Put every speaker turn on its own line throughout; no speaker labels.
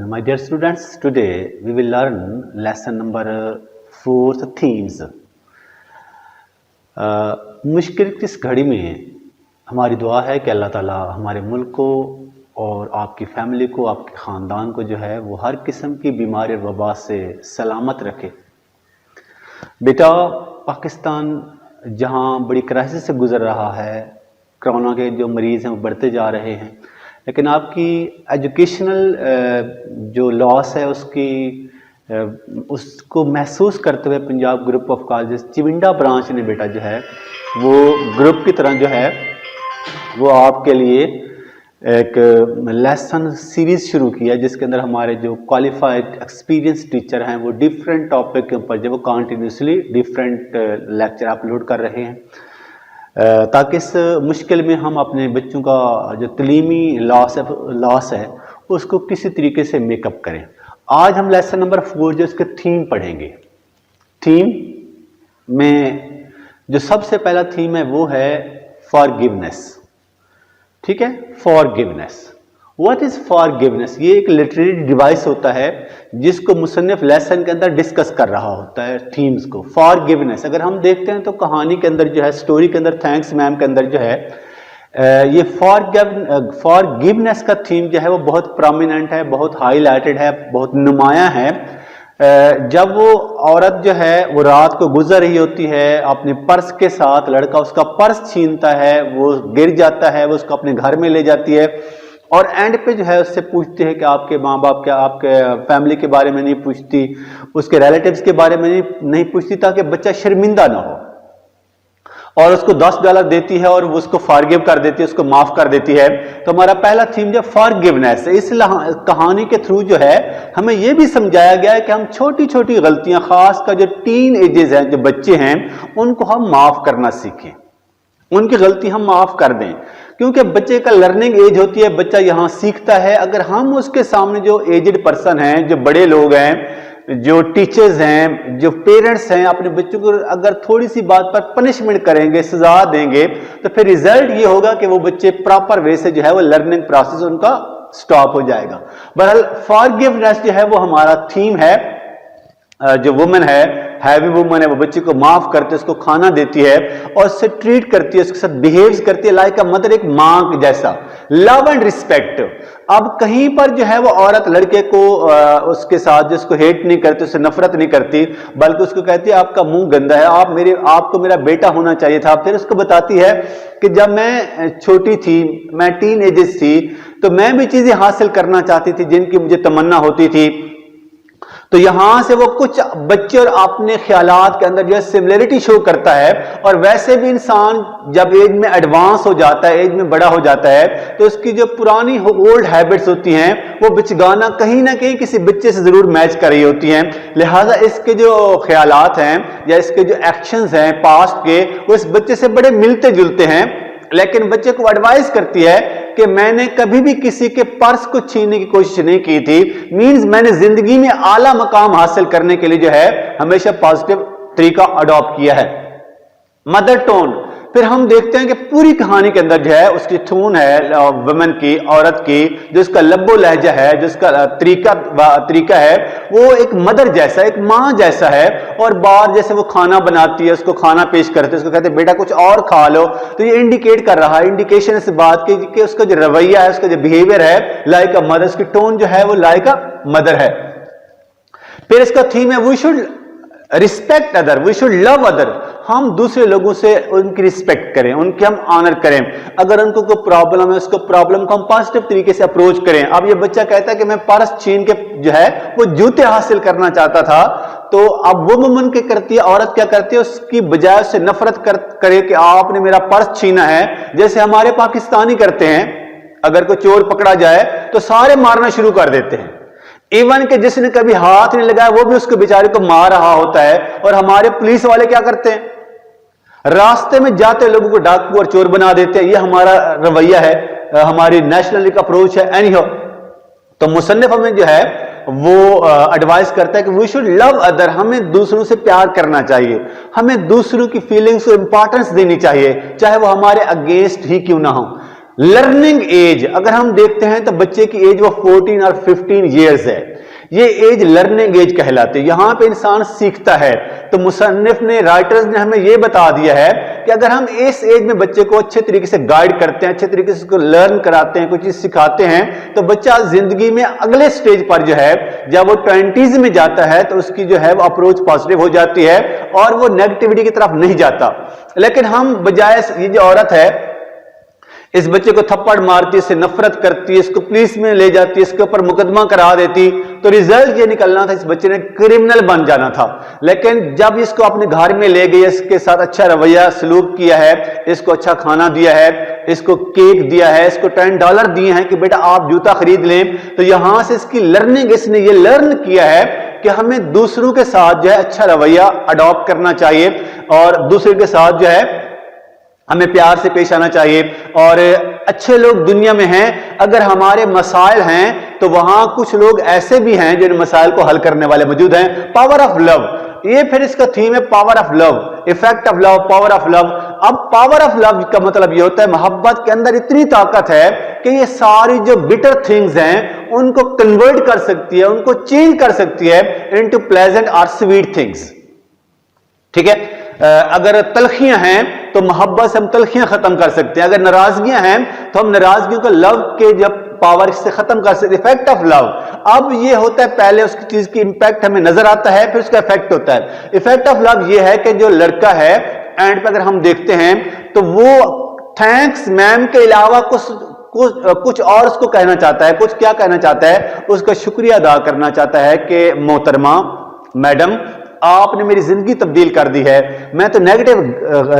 My dear students, today we will learn lesson number 4, themes. मुश्किल की इस घड़ी में हमारी दुआ है कि अल्लाह ताला हमारे मुल्क को और आपकी फैमिली को, आपके ख़ानदान को जो है वो हर किस्म की बीमारी और वबा से सलामत रखे। बेटा, पाकिस्तान जहां बड़ी क्राइसिस से गुजर रहा है, कोरोना के जो मरीज़ हैं वो बढ़ते जा रहे हैं, लेकिन आपकी एजुकेशनल जो लॉस है उसको महसूस करते हुए पंजाब ग्रुप ऑफ कॉलेजेस चिविंडा ब्रांच ने बेटा जो है वो ग्रुप की तरह जो है वो आपके लिए एक लेसन सीरीज़ शुरू किया, जिसके अंदर हमारे जो क्वालिफाइड एक्सपीरियंस टीचर हैं वो डिफरेंट टॉपिक के ऊपर जो वो कंटिन्यूसली डिफरेंट लेक्चर अपलोड कर रहे हैं, ताकि इस मुश्किल में हम अपने बच्चों का जो तलीमी लॉस है उसको किसी तरीके से मेकअप करें। आज हम लेसन नंबर 4 जो इसके थीम पढ़ेंगे। थीम में जो सबसे पहला थीम है वो है फॉरगिवनेस। ठीक है, फॉरगिवनेस। What is forgiveness? ये एक लिटरेरी डिवाइस होता है जिसको मुसन्निफ लेसन के अंदर डिस्कस कर रहा होता है थीम्स को। फॉरगिवनेस अगर हम देखते हैं तो कहानी के अंदर जो है, स्टोरी के अंदर, थैंक्स मैम के अंदर जो है ये फॉरगिवनेस का थीम जो है वो बहुत प्रोमिनेंट है, बहुत हाईलाइटेड है, बहुत नुमाया है। जब वो औरत जो है वो रात को गुजर रही होती है अपने पर्स के साथ, लड़का उसका पर्स छीनता है, वो गिर जाता है, वो उसको अपने घर में ले जाती है और एंड पे जो है उससे पूछती है कि आपके माँ बाप क्या, आपके फैमिली के बारे में नहीं पूछती, उसके रिलेटिव्स के बारे में नहीं पूछती, ताकि बच्चा शर्मिंदा ना हो, और उसको $10 देती है और वो उसको फॉरगिव कर देती है, उसको माफ कर देती है। तो हमारा पहला थीम जो फॉरगिवनेस है। इस कहानी के थ्रू जो है हमें यह भी समझाया गया है कि हम छोटी छोटी गलतियां, खासकर जो टीन एजेस हैं, जो बच्चे हैं, उनको हम माफ करना सीखें, उनकी गलती हम माफ कर दें, क्योंकि बच्चे का लर्निंग एज होती है, बच्चा यहाँ सीखता है। अगर हम उसके सामने जो एजड पर्सन हैं, जो बड़े लोग हैं, जो टीचर्स हैं, जो पेरेंट्स हैं, अपने बच्चों को अगर थोड़ी सी बात पर पनिशमेंट करेंगे, सजा देंगे, तो फिर रिजल्ट ये होगा कि वो बच्चे प्रॉपर वे से जो है वो लर्निंग प्रोसेस उनका स्टॉप हो जाएगा। बहरहाल फॉरगिवनेस जो है वो हमारा थीम है। जो वुमन है, हैवी वुमन है, वो बच्चे को माफ करते, उसको खाना देती है और उससे ट्रीट करती है, उसके साथ बिहेव्स करती है लाइक अ मदर, एक मां जैसा, लव एंड रिस्पेक्ट। अब कहीं पर जो है वो औरत लड़के को उसके साथ जिसको हेट नहीं करती, उससे नफरत नहीं करती, बल्कि उसको कहती है आपका मुंह गंदा है, आपको मेरा बेटा होना चाहिए था। फिर उसको बताती है कि जब मैं छोटी थी, मैं टीन एजेस थी, तो मैं भी चीजें हासिल करना चाहती थी जिनकी मुझे तमन्ना होती थी। तो यहां से वो कुछ बच्चे और अपने ख्यालात के अंदर जो है सिमिलरिटी शो करता है। और वैसे भी इंसान जब एज में एडवांस हो जाता है, एज में बड़ा हो जाता है, तो उसकी जो पुरानी ओल्ड हैबिट्स होती हैं वो बचगाना कहीं ना कहीं किसी बच्चे से जरूर मैच कर रही होती हैं। लिहाजा इसके जो ख्यालात हैं या इसके जो एक्शंस हैं पास्ट के, वो इस बच्चे से बड़े मिलते जुलते हैं। लेकिन बच्चे को एडवाइस करती है कि मैंने कभी भी किसी के पर्स को छीनने की कोशिश नहीं की थी, मींस मैंने जिंदगी में आला मकाम हासिल करने के लिए जो है हमेशा पॉजिटिव तरीका अडॉप्ट किया है। मदर टोन, फिर हम देखते हैं कि पूरी कहानी के अंदर जो है उसकी टोन है वुमेन की, औरत की, जिसका लब्बो लहजा है, जिसका तरीका है, वो एक मदर जैसा, एक माँ जैसा है। और बार जैसे वो खाना बनाती है, उसको खाना पेश करते हैं, उसको कहते हैं बेटा कुछ और खा लो, तो ये इंडिकेट कर रहा है, इंडिकेशन इस बात की कि उसका जो रवैया है, उसका जो बिहेवियर है लाइक अ मदर, उसकी टोन जो है वो लाइक अ मदर है। फिर इसका थीम है we should respect other, we should love other. हम दूसरे लोगों से उनकी रिस्पेक्ट करें, उनके हम ऑनर करें। अगर उनको कोई प्रॉब्लम है, उसको प्रॉब्लम को हम पॉजिटिव तरीके से अप्रोच करें। अब ये बच्चा कहता है कि मैं पर्स छीन के जो है वो जूते हासिल करना चाहता था, तो अब वो वुमन क्या करती है, औरत क्या करती है, उसकी बजाय उससे नफरत करे कि आपने मेरा पर्स छीना है, जैसे हमारे पाकिस्तानी करते हैं। अगर कोई चोर पकड़ा जाए तो सारे मारना शुरू कर देते हैं, इवन कि जिसने कभी हाथ नहीं लगाया वो भी उसके बेचारे को मार रहा होता है। और हमारे पुलिस वाले क्या करते हैं, रास्ते में जाते लोगों को डाकू और चोर बना देते हैं। ये हमारा रवैया है, हमारी नेशनलिक अप्रोच है। एनीहाउ, तो मुसन्निफ हमें जो है वो एडवाइस करता है कि वी शुड लव अदर, हमें दूसरों से प्यार करना चाहिए, हमें दूसरों की फीलिंग्स को इंपॉर्टेंस देनी चाहिए, चाहे वो हमारे अगेंस्ट ही क्यों ना हो। लर्निंग एज अगर हम देखते हैं तो बच्चे की एज वो 14 और 15 ईयर्स है, ये एज लर्निंग एज कहलाती है, यहां पे इंसान सीखता है। तो मुसन्निफ ने, राइटर्स ने हमें ये बता दिया है कि अगर हम इस एज में बच्चे को अच्छे तरीके से गाइड करते हैं, अच्छे तरीके से उसको लर्न कराते हैं, कुछ चीज सिखाते हैं, तो बच्चा जिंदगी में अगले स्टेज पर जो है, जब वो 20s में जाता है तो उसकी जो है वो अप्रोच पॉजिटिव हो जाती है और वो नेगेटिविटी की तरफ नहीं जाता। लेकिन हम बजाय, ये जो औरत है इस बच्चे को थप्पड़ मारती है, इससे नफरत करती है, इसको पुलिस में ले जाती है, इसके ऊपर मुकदमा करा देती, तो रिजल्ट ये निकलना था इस बच्चे ने क्रिमिनल बन जाना था। लेकिन जब इसको अपने घर में ले गई, इसके साथ अच्छा रवैया सलूक किया है, इसको अच्छा खाना दिया है, इसको केक दिया है, इसको $10 दिए हैं कि बेटा आप जूता खरीद लें, तो यहां से इसकी लर्निंग, इसने ये लर्न किया है कि हमें दूसरों के साथ जो है अच्छा रवैया अडॉप्ट करना चाहिए और दूसरे के साथ जो है हमें प्यार से पेश आना चाहिए। और अच्छे लोग दुनिया में हैं, अगर हमारे मसाइल हैं तो वहां कुछ लोग ऐसे भी हैं जिन मसाइल को हल करने वाले मौजूद हैं। पावर ऑफ लव, ये फिर इसका थीम है, power of love, effect of love, power of love. अब पावर ऑफ लव का मतलब ये होता है मोहब्बत के अंदर इतनी ताकत है कि ये सारी जो बिटर थिंग्स हैं उनको कन्वर्ट कर सकती है, उनको चेंज कर सकती है इनटू प्लेजेंट और स्वीट थिंग्स। ठीक है, अगर तलखियां हैं तो मोहब्बत से हम तलखियां खत्म कर सकते हैं, अगर नाराजगियां हैं तो हम नाराजगियों को लव के जब पावर से खत्म कर सकते, इफेक्ट ऑफ लव। अब ये होता है, पहले उसकी चीज की इंपैक्ट हमें नजर आता है, फिर उसका इफेक्ट होता है। इफेक्ट ऑफ लव ये है कि जो लड़का है एंड पे अगर हम देखते हैं तो वो थैंक्स मैम के अलावा कुछ और उसको कहना चाहता है, कुछ क्या कहना चाहता है, उसका शुक्रिया अदा करना चाहता है कि मोहतरमा मैडम आपने मेरी जिंदगी तब्दील कर दी है, मैं तो नेगेटिव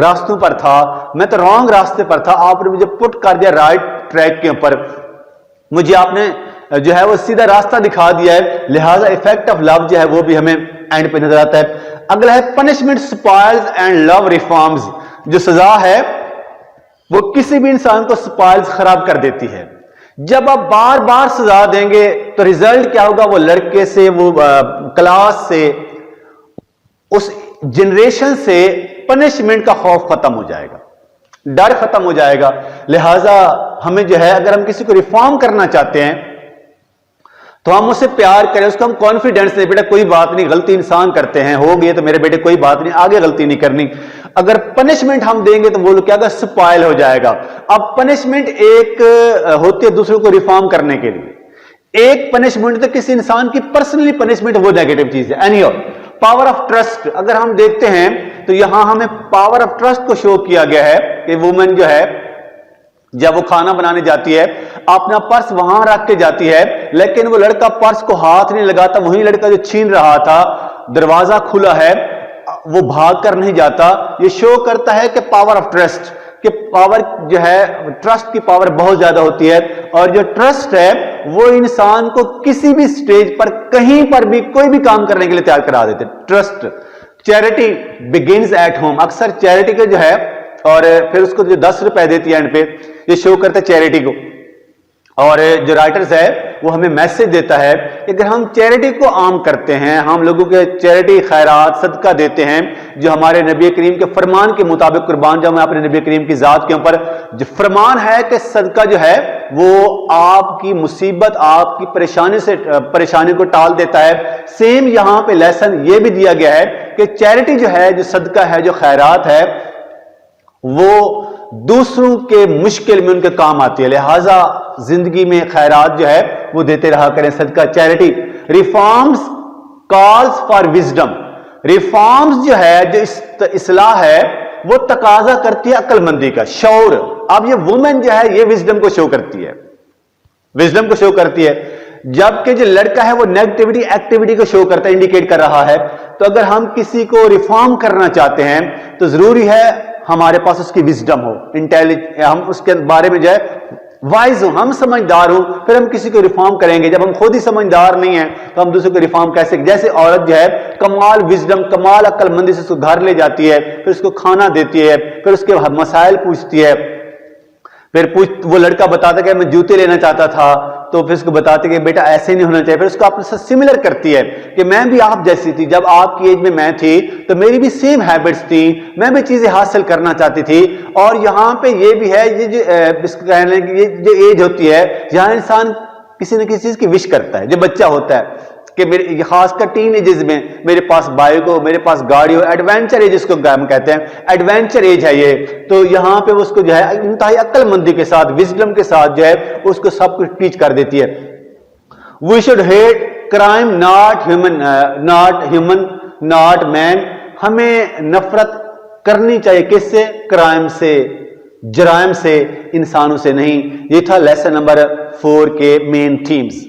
रास्तों पर था, मैं तो रॉन्ग रास्ते पर था, आपने मुझे पुट कर दिया राइट ट्रैक के ऊपर, मुझे आपने जो है वो सीधा रास्ता दिखा दिया है। लिहाजा इफेक्ट ऑफ लव जो है वो भी हमें एंड पे नजर आता है। अगला है punishment spoils and love reforms, जो सजा है वो किसी भी इंसान को स्पॉइल्स खराब कर देती है। जब आप बार बार सजा देंगे तो रिजल्ट क्या होगा, वो लड़के से, वो क्लास से, उस जनरेशन से पनिशमेंट का खौफ खत्म हो जाएगा, डर खत्म हो जाएगा। लिहाजा हमें जो है, अगर हम किसी को रिफॉर्म करना चाहते हैं तो हम उससे प्यार करें, उसको हम कॉन्फिडेंस दें, बेटा कोई बात नहीं, गलती इंसान करते हैं, हो गई तो मेरे बेटे कोई बात नहीं, आगे गलती नहीं करनी। अगर पनिशमेंट हम देंगे तो वो लोग क्या होगा, स्पॉइल हो जाएगा। अब पनिशमेंट एक होती है दूसरों को रिफॉर्म करने के लिए, एक पनिशमेंट तो किसी इंसान की पर्सनली पनिशमेंट वो नेगेटिव चीज है। एनी पावर ऑफ ट्रस्ट अगर हम देखते हैं तो यहां हमें पावर ऑफ ट्रस्ट को शो किया गया है कि वुमेन जो है जब वो खाना बनाने जाती है अपना पर्स वहां रख के जाती है, लेकिन वो लड़का पर्स को हाथ नहीं लगाता, वही लड़का जो छीन रहा था, दरवाजा खुला है, वो भाग कर नहीं जाता। ये शो करता है कि पावर ऑफ ट्रस्ट, कि पावर जो है, ट्रस्ट की पावर बहुत ज्यादा होती है, और जो ट्रस्ट है वो इंसान को किसी भी स्टेज पर कहीं पर भी कोई भी काम करने के लिए तैयार करा देते। Trust, charity begins at home, अक्सर चैरिटी के जो है, और फिर उसको जो 10 रुपए देती है एंड पे, ये शो करता है चैरिटी को। और जो राइटर्स है वो हमें मैसेज देता है कि अगर हम चैरिटी को आम करते हैं, हम लोगों के चैरिटी, खैरात, सदका देते हैं, जो हमारे नबी करीम के फरमान के मुताबिक, कुर्बान जाऊं मैं अपने नबी करीम की जात के ऊपर, जो फरमान है कि सदका जो है वो आपकी मुसीबत, आपकी परेशानी को टाल देता है। सेम यहां पे लेसन ये भी दिया गया है कि चैरिटी जो है, जो सदका है, जो खैरात है, वो दूसरों के मुश्किल में उनके काम आती है। लिहाजा जिंदगी में खैरात जो है वो देते रहा करें, सदका, charity. Reforms calls for wisdom, reforms जो है, जो इस्लाह है, वो तकाजा करती है अक्लमंदी का, शौर। अब ये वुमेन जो है ये विजडम को शो करती है, विजडम को शो करती है, जबकि जो लड़का है वो नेगेटिविटी, एक्टिविटी को शो करता है, इंडिकेट कर रहा है। तो अगर हम किसी को रिफॉर्म करना चाहते हैं तो जरूरी है हमारे पास उसकी विजडम हो, इंटेलिजेंस, हम उसके बारे में जो है वाइज हो, हम समझदार हो, फिर हम किसी को रिफॉर्म करेंगे। जब हम खुद ही समझदार नहीं है तो हम दूसरे को रिफॉर्म कैसे? जैसे औरत जो है कमाल विजडम, कमाल अक्लमंदी से उसको घर ले जाती है, फिर उसको खाना देती है, फिर उसके मसाइल पूछती है, फिर वो लड़का बताता है कि मैं जूते लेना चाहता था, तो फिर उसको बताते कि बेटा ऐसे नहीं होना चाहिए, फिर उसको अपने साथ सिमिलर करती है कि मैं भी आप जैसी थी, जब आपकी एज में मैं थी तो मेरी भी सेम हैबिट्स थी, मैं भी चीजें हासिल करना चाहती थी। और यहाँ पे ये भी है, ये जो इसको कह रहे हैं कि ये जो एज होती है जहां इंसान किसी न किसी चीज की विश करता है, जो बच्चा होता है कि मेरे खासकर टीन एजेस में मेरे पास बाइक हो, मेरे पास गाड़ी हो, एडवेंचर एज इसको हम कहते हैं, एडवेंचर एज है ये। तो यहाँ पे उसको जो है इंतहाई अक्लमंदी के साथ, विजडम के साथ जो है उसको सब कुछ टीच कर देती है। We should hate crime not human not man. हमें नफरत करनी चाहिए किससे? क्राइम से, जराइम से, इंसानों से नहीं। ये था लेसन नंबर 4 के मेन थीम्स।